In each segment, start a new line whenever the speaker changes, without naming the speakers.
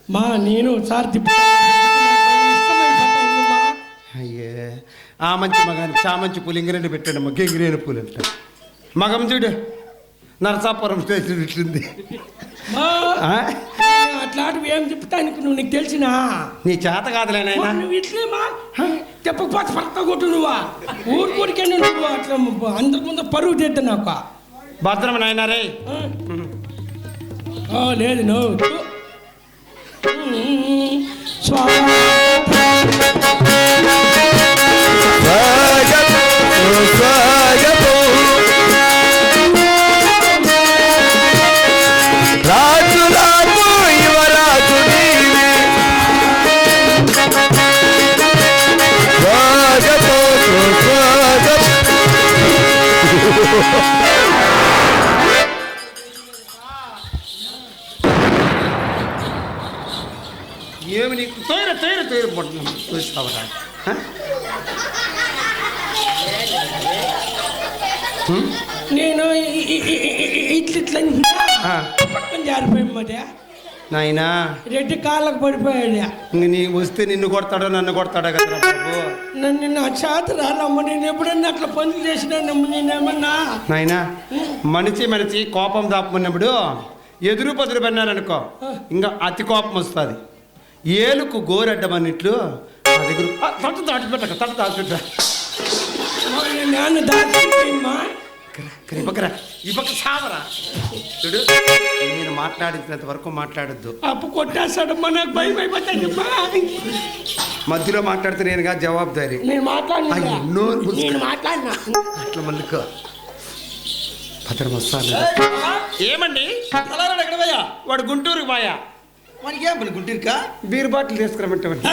మా నేను సార్
అయ్యే ఆ మంచి మగాని చామంచి పూలు ఇంగిరేణి పెట్టాడమ్మ గెంగిరేణి పూలు అంట మగం చూడు నరసాపురం స్టేషన్ ఇట్లుంది.
అట్లాంటివి ఏం చెప్తానికి నీకు తెలిసినా
నీ చేత కాదులేనాయనా
నువ్వు ఇట్లేమా చెప్పకపోతే పక్క కొట్టు నువ్వా ఊరికే నువ్వు అట్లా అందరి ముందు పరువు తెద్దా నాకు
భద్రం నాయనా రే.
లేదు నువ్వు
రాజు రాజు యువరాజు నీవే స్వాగతం స్వాగతం.
ఏమి నీకు తోయర తోయర తోయర పడుతున్నాం చూస్తావరా
నేను ఇట్లా జారిపోయి మధ్య
నాయనా
రెడ్డి కాళ్ళకు పడిపోయాడు.
ఇంక నీ వస్తే నిన్ను కొడతాడో నన్ను కొడతాడో కదా బాబు.
నన్ను నా చేత రానమ్మ నేను ఎప్పుడన్నా అట్లా పనులు చేసినానమ్మ నేనేమన్నా.
నాయనా మనిషి కోపం దాపుకున్నప్పుడు ఎదురు పదురు పడినారనుకో ఇంకా అతి కోపం వస్తుంది. ఏలుకు గోరడ్డమన్నట్లు నా దగ్గర తట్టు దాచిపెట్ట తట్టు దాచిపెట్ట
నాన్న దాచిపోయిందమ్మా.
ఈ పక్క సావరా చూడు నేను మాట్లాడినంత వరకు మాట్లాడద్దు.
అప్పు కొట్టేస్తాడమ్మా నాకు భయం అయిపోతాడమ్మా.
మధ్యలో మాట్లాడితే నేనుగా జవాబుదారి.
నేను మాట్లాడినా
అట్లా మళ్ళీకో భద్రం వస్తాను. ఏమండి
ఎక్కడ పోయా?
వాడు గుంటూరుకి పోయా.
మనకి ఏం పని గుంటూరుకా?
Beer bottle తీసుకురమంటామండి.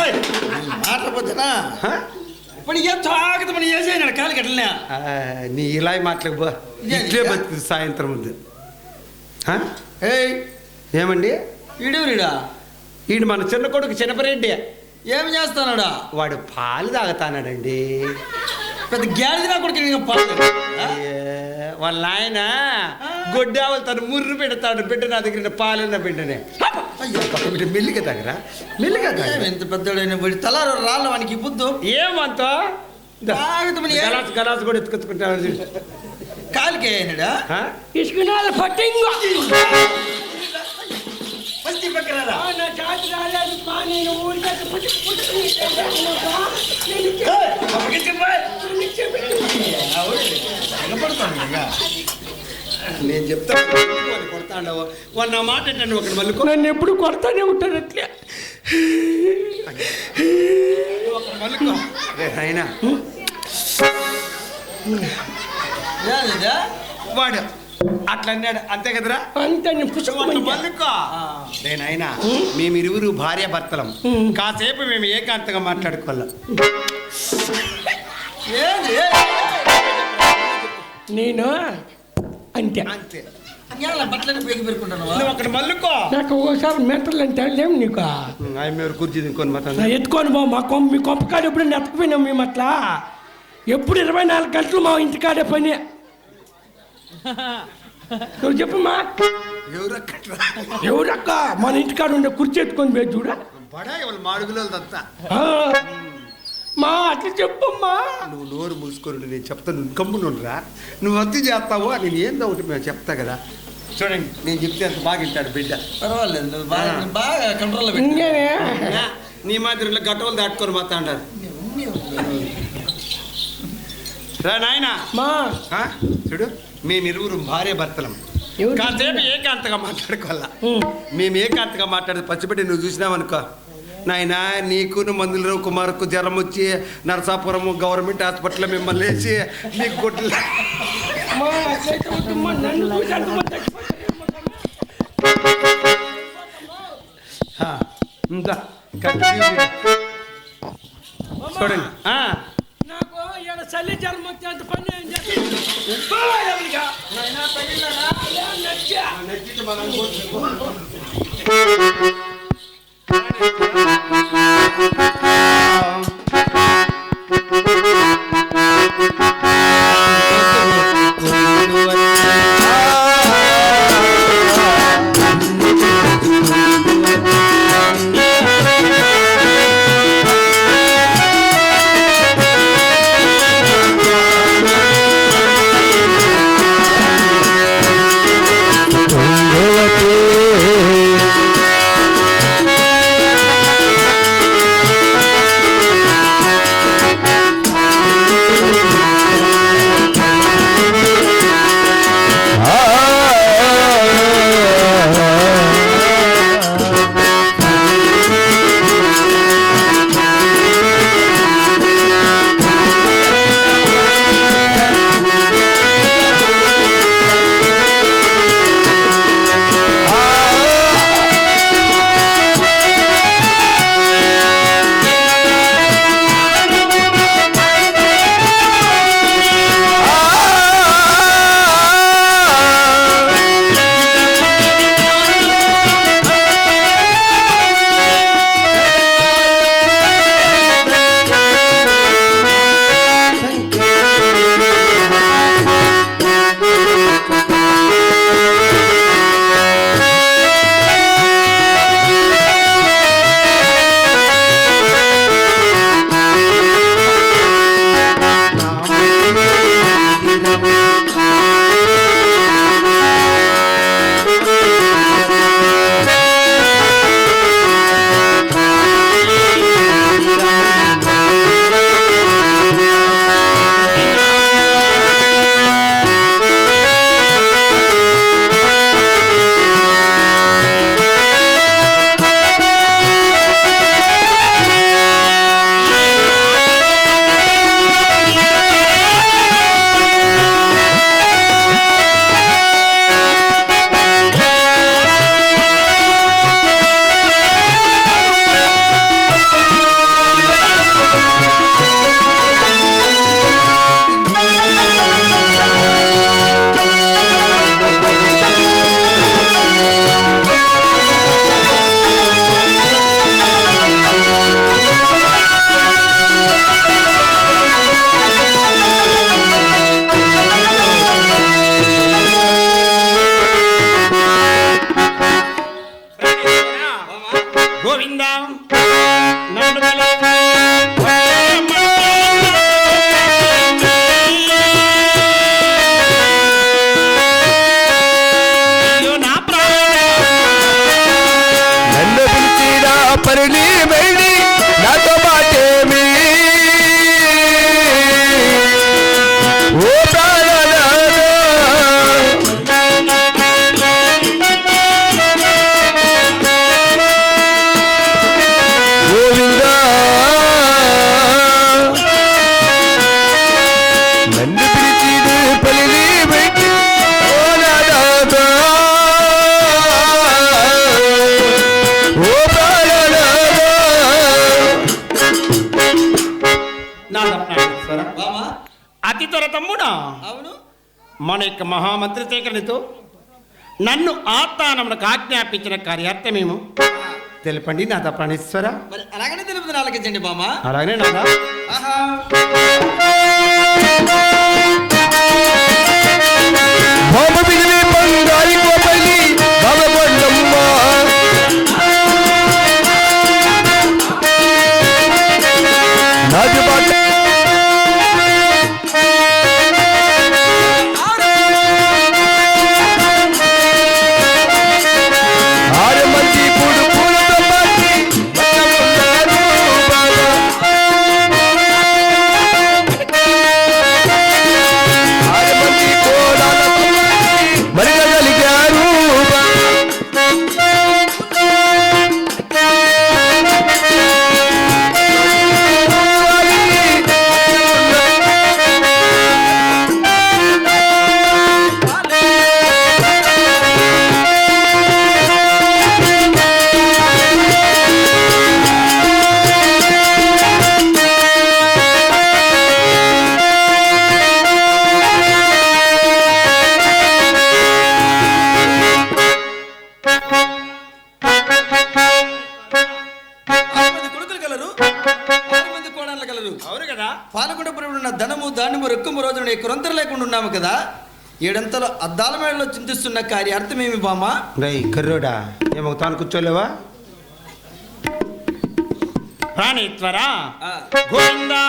మాట్లాడపోతున్నా ఇప్పుడు ఏం తాగదు మనం చేసేయను కాలు కట్టలే.
నీ ఇలా మాటలకు బా ఇట్లే బతుకుతుంది సాయంత్రం ముందు. ఏమండి
ఈడూరిడా?
ఈడు మన చిన్న కొడుకు చిన్నపరెడ్డి.
ఏం చేస్తానాడా?
వాడు పాలు తాగుతానాడండి.
పెద్ద గ్యాస్ నా కొడుకు
వాళ్ళ ఆయన గొడ్డావులు తను ముర్రు పెడతాడు. బిడ్డ నా దగ్గర పాలన్న బిడ్డనే బిడ్డ మెల్లిగా తాగరా మెల్లిగా తాగ.
ఎంత పెద్దోడైన తలారు రాళ్ళ వానికి బుద్ధు
ఏమంతా గలాసు గలాసు కూడా ఎత్తుకొచ్చుకుంటాడు.
కాలికి అయినాడా?
ఇసుకున్నాళ్ళ పట్టింగ్
నేను చెప్తాను కొడతాండవు వాడు నా మాట అంటే ఒకటి మళ్ళీ
నన్ను ఎప్పుడు కొడతానే ఉంటాడు అట్లే.
అయినా వాడు అట్లా అన్నాడు అంతే కదరా.
అంతే
నేనైనా మేమిరువురు భార్య భర్తలం. కాసేపు మేము ఏకాంతంగా మాట్లాడుకోవాలి.
నేను అంతే
అంతే
బట్టలను పేగి పెరుకుంటాను.
ఒకటి మళ్ళుకో
నాకు ఒకసారి మెంటల్ అంటే లేవు నీకు
మీరు కూర్చుని ఇంకొని మాట
ఎత్తుకొని బా మా మీ కొంపకాడ ఎప్పుడు ఎత్తుకుపోయినాం మేము అట్లా. ఎప్పుడు 24 గంటలు మా ఇంటికాడే పని. నువ్వు చెప్పమ్మా ఎవరక్క మన ఇంటికాడ ఉండే కుర్చీ ఎత్తుకొని పోయి చూడ
మాడుగులో
మా అట్లా చెప్పమ్మా.
నువ్వు నోరు మూసుకొని నేను చెప్తాను. నువ్వు కమ్మునురా నువ్వు అత్తి చేస్తావు నేను ఏందో ఒకటి మేము చెప్తా కదా. చూడండి నేను చెప్తే అంత బాగా వింటాడు బిడ్డ.
పర్వాలేదు బాగా కంట్రోల్లో
నీ మాదిరిలో గట్టవలు దాటుకొని పోతా అంటారు రా నాయనా. చూడు మేమిరువురు భార్య భర్తలం. కాసేపు ఏకాంతగా మాట్లాడుకోవాలా. మేము ఏకాంతగా మాట్లాడితే పచ్చిపెట్టి నువ్వు చూసినావనుకో నాయనా నీకు మందులు కుమార్కు జ్వరం వచ్చి నరసాపురం గవర్నమెంట్ హాస్పిటల్లో మిమ్మల్ని వేసి నీకు కొట్లు చూడండి.
నాకు ఇక్కడ చలి జ్వరం వచ్చే అంత పని
అవునా?
అవును.
మన యొక్క మహామంత్రి శేఖరునితో నన్ను ఆస్థానమునకు ఆజ్ఞాపించిన కార్యార్థమేమో తెలపండి నాదా ప్రాణేశ్వర.
మరి అలాగనే తెలుపుతున్న ఆలకించండి బామ్మ.
అలాగనే నాదా.
ఆహా. పాలకొండపురంలో ఉన్న ధనము ధాన్యము రెక్కుము రోజున కొరంతర లేకుండా ఉన్నాము కదా. ఏడంతలో అద్దాల మేడలో చింతిస్తున్న కార్యార్థమేమి బామ్మ?
కర్రోడా ఏమవుతాను కూర్చోలేవా? ప్రాణేశ్వరా గోవిందా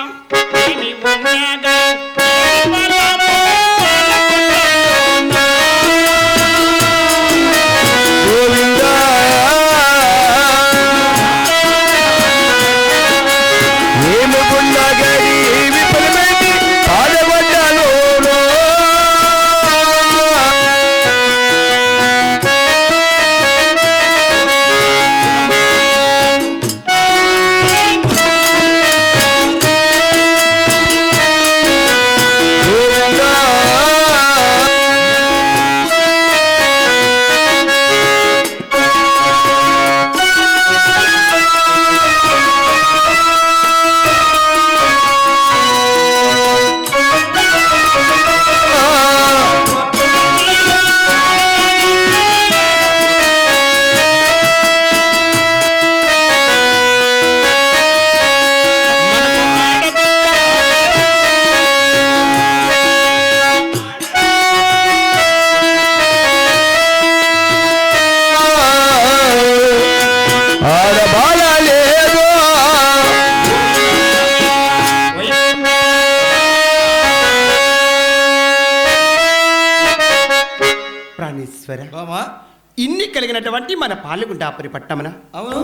ఇన్ని కలిగినటువంటి మన పాలగుండాపురి పట్టమన
అవును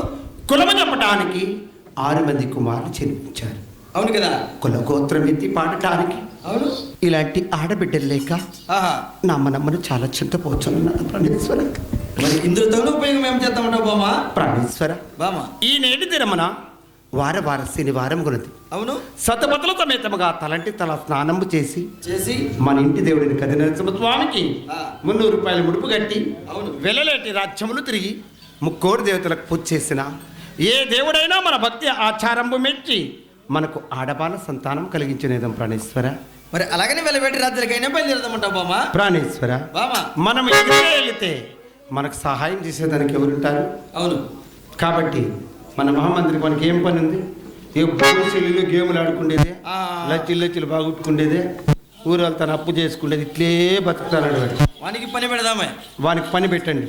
కులము చెప్పటానికి 6 మంది కుమారులు జన్మించారు.
అవును కదా.
కుల గోత్రం ఎత్తి పాడటానికి
అవును.
ఇలాంటి ఆడబిడ్డలు లేక నమ్మనమ్మను చాలా చింతపోచున్నది ప్రాణేశ్వర.
మరి ఇందులో ఉపయోగం ఏం చేద్దామంటావు బామ్మ?
ప్రాణేశ్వర
బామ్మ
ఈ నేటి దినమున వార శనివారం కొనది.
అవును.
సతపతుల సమేతముగా తలంటి తల స్నానము చేసి
మన
ఇంటి దేవుడిని కది నరసింహ స్వామికి 300 రూపాయలు ముడుపు కట్టి
అవును
వెలలేటి రాజ్యములు తిరిగి 3 దేవతలకు పూజ చేసిన ఏ దేవుడైనా మన భక్తి ఆచారంబు మెచ్చి మనకు ఆడబాల సంతానం కలిగించినేదం ప్రాణేశ్వర.
మరి అలాగనే వెలవేటి రాత్రికైనా బయలుదేరదామంటావు బామ్మ?
ప్రాణేశ్వర మనం ఎగిరే వెళితే మనకు సహాయం చేసేదానికి ఎవరుంటారు?
అవును.
కాబట్టి మన మహామంత్రికి మనకి ఏం పని ఉంది? చెల్లిలో గేములు ఆడుకుండేదే, లచ్చిలు బాగుట్టుకుండేదే, ఊరు తను అప్పు చేసుకుండేది, ఇట్లే బతుకుతాడు.
వానికి పని పెడదామే.
వానికి పని పెట్టండి.